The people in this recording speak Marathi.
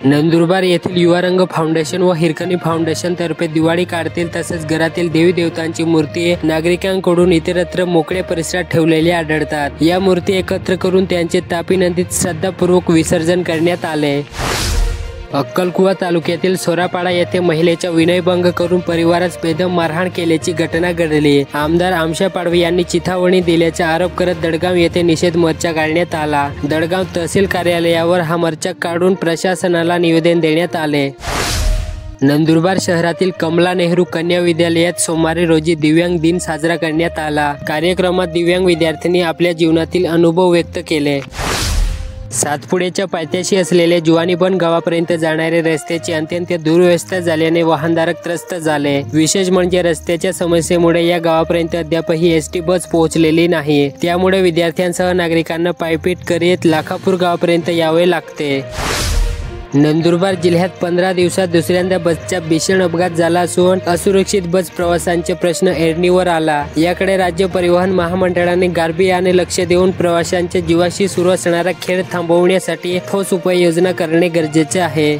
नंदुरबार येथील युवारंग फाउंडेशन व हिरकणी फाउंडेशन तर्फे दिवाळी काढतील तसेच घरातील देवी देवतांची मूर्ती नागरिकांकडून इतरत्र मोकळ्या परिसरात ठेवलेल्या आढळतात। या मूर्ती एकत्र करून त्यांचे तापी नदीत श्रद्धापूर्वक विसर्जन करण्यात आले। अक्कलकुवा तालुक्यातील सोरापाडा येथे महिलेचा विनयभंग करून परिवारास बेदम मारहाण केल्याची घटना घडली। आमदार आमशा पाडवी यांनी चिथावणी दिल्याचा आरोप करत दडगाव येथे निषेध मोर्चा काढण्यात आला। दडगाव तहसील कार्यालयावर हा मोर्चा काढून प्रशासनाला निवेदन देण्यात आले। नंदुरबार शहरातील कमला नेहरू कन्या विद्यालयात सोमवारी रोजी दिव्यांग दिन साजरा करण्यात आला। कार्यक्रमात दिव्यांग विद्यार्थ्यांनी आपल्या जीवनातील अनुभव व्यक्त केले। सातपुड्याच्या पायथ्याशी असलेल्या जुवानीबन गावापर्यंत जाणाऱ्या रस्त्याची अत्यंत दुरवस्था झाल्याने वाहनधारक त्रस्त झाले। विशेष म्हणजे रस्त्याच्या समस्येमुळे या गावापर्यंत अद्यापही एसटी बस पोहोचलेली नाही। त्यामुळे विद्यार्थ्यांसह नागरिकांना पायपीट करीत लाखापूर गावापर्यंत यावे लागते। नंदुरबार जिल्ह्यात 15 दिवसात दुसऱ्यांदा बसचा भीषण अपघात झाला असून असुरक्षित बस प्रवासांचे प्रश्न ऐरणीवर आला। याकडे राज्य परिवहन महामंडळाने गांभीर्याने लक्ष देऊन प्रवाशांच्या जीवाशी सुरू असणारा खेळ थांबवण्यासाठी ठोस उपाययोजना करणे गरजेचे आहे।